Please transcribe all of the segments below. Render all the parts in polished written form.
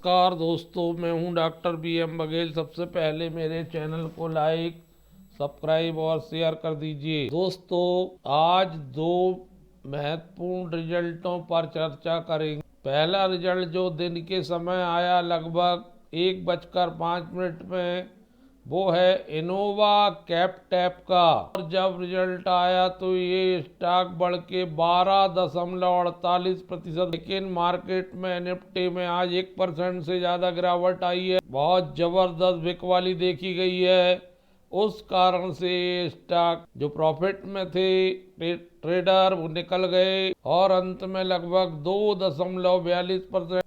नमस्कार दोस्तों, मैं हूं डॉक्टर BM बघेल। सबसे पहले मेरे चैनल को लाइक, सब्सक्राइब और शेयर कर दीजिए। दोस्तों, आज दो महत्वपूर्ण रिजल्टों पर चर्चा करेंगे। पहला रिजल्ट जो दिन के समय आया लगभग 1:05 में, वो है इनोवा कैपटैप का। और जब रिजल्ट आया तो ये स्टॉक बढ़ के 12.48%, लेकिन मार्केट में निफ्टी में आज 1% से ज़्यादा गिरावट आई है। बहुत ज़बरदस्त बिकवाली देखी गई है। उस कारण से स्टॉक जो प्रॉफिट में थे ट्रेडर वो निकल गए और अंत में लगभग 2.42%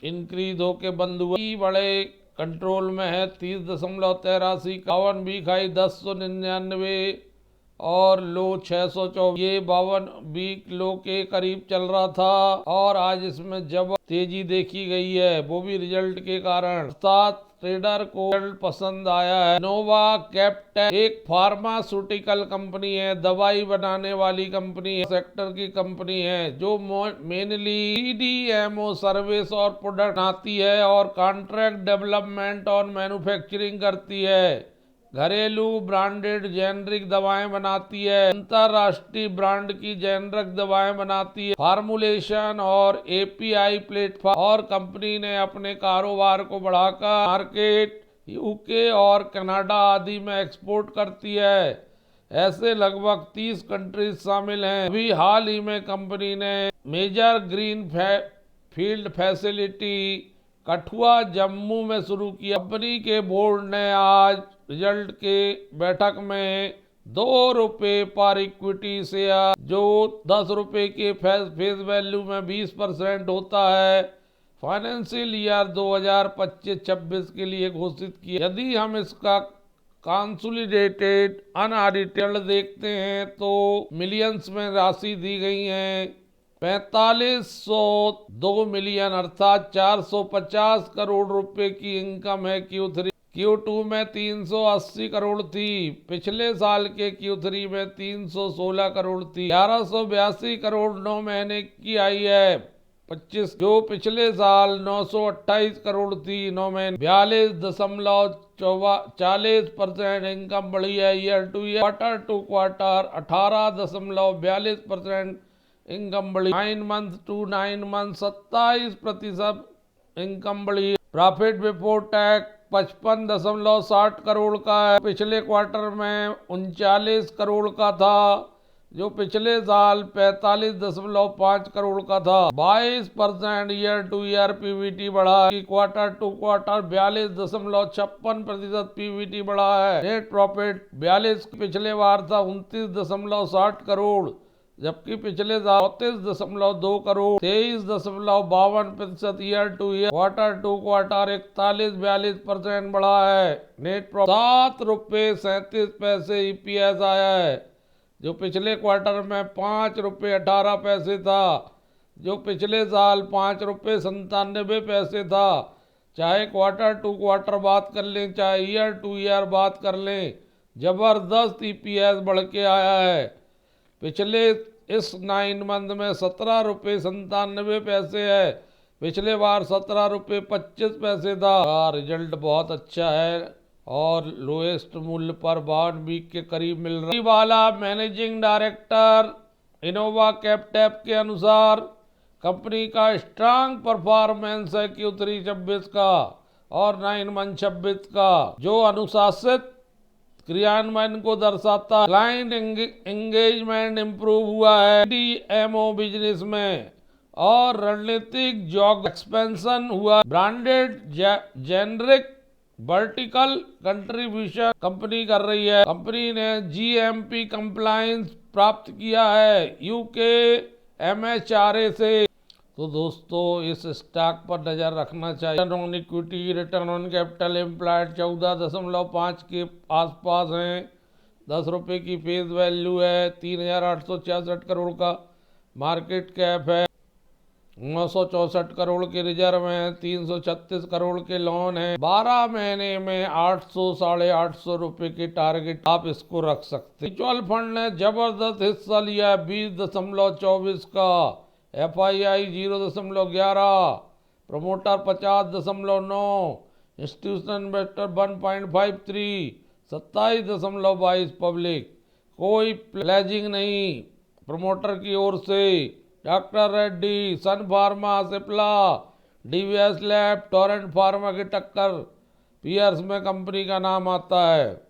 इंक्रीज होके बंद हुआ। बड़े कंट्रोल में है 30.83। कावन भी खाई 1099 और लो 624। ये 52 वीक लो के करीब चल रहा था और आज इसमें जब तेजी देखी गई है, वो भी रिजल्ट के कारण। अर्थात ट्रेडर को रिजल्ट पसंद आया है। इनोवा कैपटैप एक फार्मास्यूटिकल कंपनी है, दवाई बनाने वाली कंपनी है, सेक्टर की कंपनी है जो मेनली CDMO सर्विस और प्रोडक्ट बनाती है और कॉन्ट्रैक्ट डेवलपमेंट और मैन्युफैक्चरिंग करती है। घरेलू ब्रांडेड जेनरिक दवाएं बनाती है, अंतरराष्ट्रीय ब्रांड की जेनरिक दवाएं बनाती है, फार्मूलेशन और API प्लेटफॉर्म। और कंपनी ने अपने कारोबार को बढ़ाकर मार्केट UK और कनाडा आदि में एक्सपोर्ट करती है। ऐसे लगभग 30 कंट्रीज शामिल हैं। अभी हाल ही में कंपनी ने major greenfield facility Kathua Jammu में शुरू किया। कंपनी के बोर्ड ने आज रिजल्ट के बैठक में ₹2 पर इक्विटी शेयर, जो ₹10 के फेस वैल्यू में 20% होता है, फाइनेंशियल ईयर 2025-26 के लिए घोषित किया। यदि हम इसका कंसोलिडेटेड अनऑडिटेड देखते हैं तो मिलियंस में राशि दी गई है। 4502 मिलियन अर्थात 450 करोड़ रुपए की इनकम है। Q2 में 380 करोड़ थी। पिछले साल के Q3 में 316 करोड़ थी। 1182 करोड़ 9 महीने की आई है 25, जो पिछले साल 928 करोड़ थी 9 महीने। 42.40% इनकम बढ़ी है year to year. Quarter to quarter 18.42% income बढ़ी। 9 मंथ टू 9 मंथ 27% इनकम बढ़ी। प्रॉफिट बिफोर टैक्स 55.60 करोड़ का है, पिछले क्वार्टर में 39 करोड़ का था, जो पिछले साल 45.5 करोड़ का था। 22% ईयर टू ईयर PBT बढ़ा है। क्वार्टर टू क्वार्टर 42.56% PBT बढ़ा है। नेट प्रॉफिट 42 पिछले बार था 29.60 करोड़, जबकि पिछले साल 34.2 crore. 23.52% year to year. Quarter to quarter 41-42% बढ़ा है। नेट प्रॉफिट ₹7.37 EPS आया है, जो पिछले क्वार्टर में ₹5.18 था, जो पिछले साल ₹5.97 था। चाहे क्वार्टर टू क्वार्टर बात कर लें, चाहे ईयर टू ईयर बात कर लें, जबरदस्त EPS बढ़ के आया है। पिछले इस 9 मंथ में ₹17.97 है, पिछले बार ₹17.25 था। रिजल्ट बहुत अच्छा है और लोएस्ट मूल्य पर 52 वीक के करीब मिल रहा है। वाला मैनेजिंग डायरेक्टर इनोवा कैपटैप के अनुसार कंपनी का स्ट्रांग परफॉर्मेंस है Q3 26 का और 9 मंथ 26 का, जो अनुशासित क्रियान्वयन को दर्शाता है। क्लाइंट एंगेजमेंट इंप्रूव हुआ है CDMO बिजनेस में और रणनीतिक जॉब एक्सपेंशन हुआ। Branded generic vertical contribution company कर रही है। कंपनी ने GMP कंप्लायंस प्राप्त किया है UK MHRA से। तो दोस्तों, इस स्टॉक पर नजर रखना चाहिए। Return on equity, return on capital employed 14.5 के आसपास हैं। ₹10 की फेस वैल्यू है। 3,866 करोड़ का मार्केट कैप है। 964 करोड़ के रिजर्व हैं। 336 करोड़ के लोन हैं। 12 महीने में 800 साढ़े 800 रुपए के टारगेट आप इसको रख सकते। म्यूचुअल फंड ने जबरदस्त हिस्सा लिया 20.24 का। FII 0.11, promoter 50.9, institutional investor 1.53, 27.22 public. कोई प्लेजिंग नहीं प्रमोटर की ओर से। Doctor Reddy, Sun Pharma, Cipla, Divi's lab, Torrent Pharma की टक्कर पीयर्स में कंपनी का नाम आता है।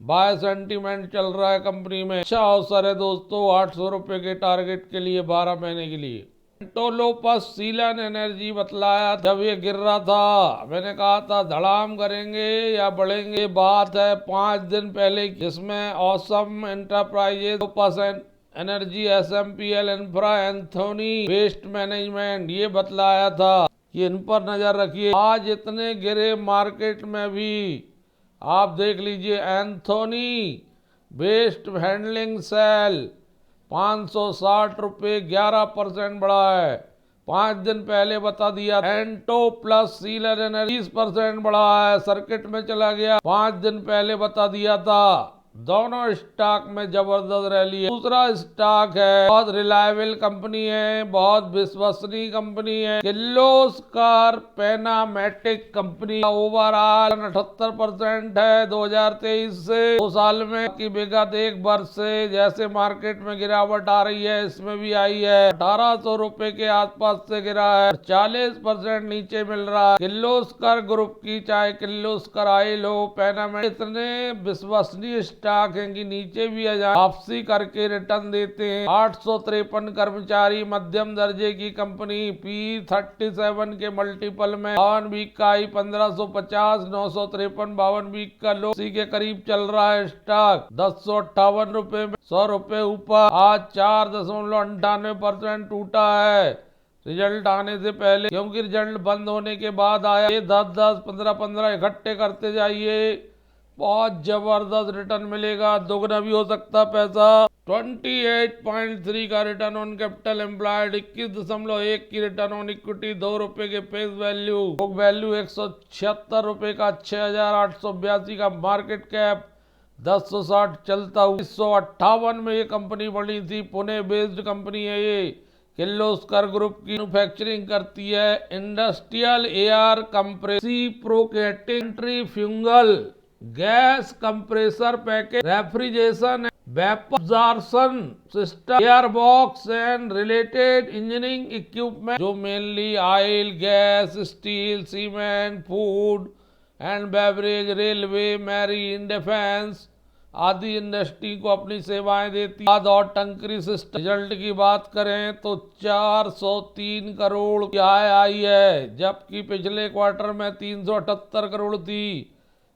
बाय सेंटीमेंट चल रहा है कंपनी में। अच्छा अवसर है दोस्तों 800 रुपए के टारगेट के लिए 12 महीने के लिए। एंटोलोपस सीलन एनर्जी बतलाया जब ये गिर रहा था, मैंने कहा था धड़ाम करेंगे या बढ़ेंगे। बात है 5 दिन पहले जिसमें Awesome enterprises energy, SMPL infra, Anthony waste management ये बतलाया था कि इन पर नजर रखिए। आज इतने गिरे मार्केट में भी आप देख लीजिए। एंथोनी वेस्ट हैंडलिंग सेल 560 रुपये 11% बढ़ा है। 5 दिन पहले बता दिया। एंटो प्लस सीलर एनर्जी 20% बढ़ा है, सर्किट में चला गया। 5 दिन पहले बता दिया था। दोनों स्टॉक में जबरदस्त रैली है। दूसरा स्टॉक है, बहुत रिलायबल कंपनी है, बहुत विश्वसनीय कंपनी है, किर्लोस्कर पैनामेटिक कंपनी। ओवरऑल 78% है 2023 से 2 साल में की विगत 1 वर्ष से। जैसे मार्केट में गिरावट आ रही है इसमें भी आई है। 1800 रुपए के आसपास से गिरा है, 40% नीचे मिल रहा है। किर्लोस्कर ग्रुप की, चाहे किर्लोस्कर ऑयल हो, पैनामेटिक, इतने विश्वसनीय स्टॉक है कि नीचे भी वापसी करके रिटर्न देते हैं। 853 कर्मचारी, मध्यम दर्जे की कंपनी, P37 के मल्टीपल में 52 वीक का ही 1550, 953 52 वीक का लो, इसी के करीब चल रहा है स्टॉक। 1058 रुपए में 100 रुपए ऊपर। आज 4.98% टूटा है रिजल्ट आने से पहले, क्योंकि रिजल्ट बंद होने के बाद आया। ये 10-10, 15-15 इकट्ठे करते जाइए, बहुत जबरदस्त रिटर्न मिलेगा, दोगुना भी हो सकता पैसा। 28.3 का रिटर्न ऑन कैपिटल एम्प्लॉयड, 21.1 की रिटर्न ऑन इक्विटी, 2 रुपए के फेस वैल्यू, बुक वैल्यू 176 रुपए का, 6882 का मार्केट कैप, 1060 चलता हुआ। 1958 में ये कंपनी बनी थी, पुणे बेस्ड कंपनी है ये। किर्लोस्कर ग्रुप की मैन्युफैक्चरिंग करती है इंडस्ट्रियल एयर कंप्रेसिप्रोकेटिंग फ्यूंगल, gas compressor package, refrigeration, vapour absorption system, air box and related engineering equipment, जो mainly oil, gas, steel, cement, food and beverage, railway, marine, defence आदि industry को अपनी सेवाएं देती है। और टंकरी सिस्टम। रिजल्ट की बात करें तो 403 करोड़ की आय आई है, जबकि पिछले क्वार्टर में 378 करोड़ थी।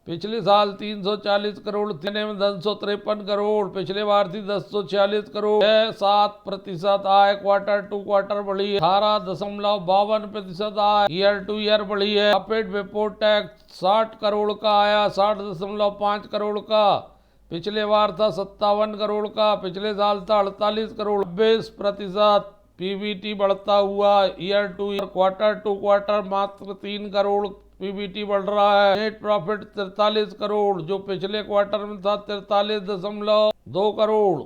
पिछले साल 340 करोड़ थी, में 253 करोड़, पिछले बार थी 246 करोड़। 7% आय क्वार्टर टू क्वार्टर बढ़ी है। 18.52% आय ईयर टू ईयर बढ़ी है। प्रॉफिट बिफोर टैक्स 60 करोड़ का आया, 60.5 करोड़ का। पिछले बार था 57 करोड़ का, पिछले साल था 48 करोड़। 20% पीबीटी बढ़ता हुआ year to year, quarter to quarter मात्र 3 करोड़ पीबीटी बढ़ रहा है। नेट प्रॉफिट 43 करोड़, जो पिछले क्वार्टर में था 43.2 करोड़,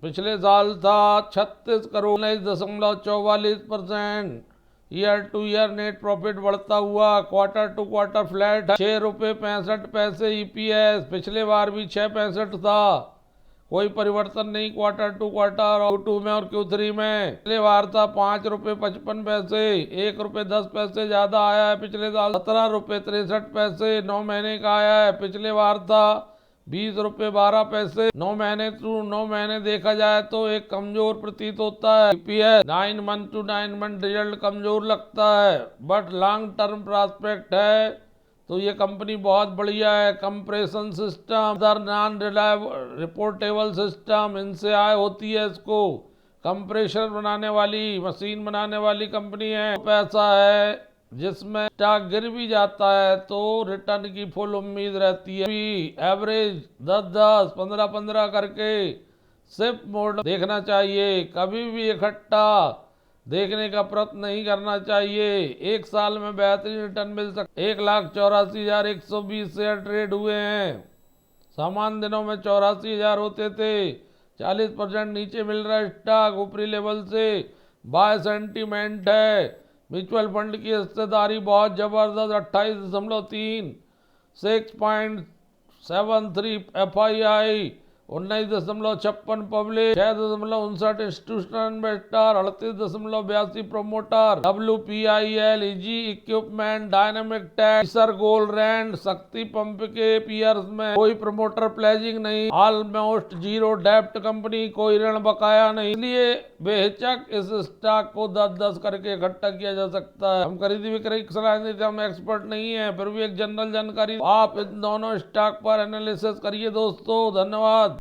पिछले साल था 36 crore. 19.44% year to year net profit बढ़ता हुआ, क्वार्टर टू क्वार्टर फ्लैट है। 6 रुपए 65 पैसे ईपीएस, पिछले बार भी 6.65 था, कोई परिवर्तन नहीं क्वार्टर टू क्वार्टर। Q2 में और Q3 में पिछले बार था 5 रुपए 55 पैसे, 1 रुपए 10 पैसे ज्यादा आया है। पिछले साल 17 रुपए 63 पैसे 9 महीने का आया है, पिछले बार था 20 रुपए 12 पैसे। 9 महीने टू 9 महीने देखा जाए तो एक कमजोर प्रतीत होता है। EPS 9 month to 9 month result कमजोर लगता है, बट लॉन्ग टर्म प्रॉस्पेक्ट है तो ये कंपनी बहुत बढ़िया है। Compression system, other non reportable system, इनसे आय होती है इसको। कंप्रेशर बनाने वाली, मशीन बनाने वाली कंपनी है। पैसा है जिसमें स्टॉक गिर भी जाता है तो रिटर्न की फुल उम्मीद रहती है। एवरेज 10-10, 15-15 करके सिर्फ मोड देखना चाहिए, कभी भी इकट्ठा देखने का प्रयत्न नहीं करना चाहिए। 1 साल में बेहतरीन रिटर्न मिल सकता। 1,84,120 शेयर ट्रेड हुए हैं। समान दिनों में 84,000 होते थे। 40% नीचे मिल रहा है स्टॉक ऊपरी लेवल से। बाय सेंटीमेंट है, म्यूचुअल फंड की हिस्सेदारी बहुत जबरदस्त 28.3, 6.73 FII, 19.56 public, 6.59 institutional investor, 38.82 promoter, WPIL, easy equipment, dynamic tax, gold rand, Shakti pump के पियर्स में कोई प्रोमोटर प्लेजिंग नहीं, ऑलमोस्ट जीरो डेप्ट कंपनी, कोई ऋण बकाया नहीं, इसलिए बेहिचक इस स्टॉक को 10-10 करके इकट्ठा किया जा सकता है। हम खरीदी बिक्री की सलाह देते, हम एक्सपर्ट नहीं है, फिर भी एक जनरल जानकारी, आप इन दोनों स्टॉक पर एनालिसिस करिए दोस्तों। धन्यवाद।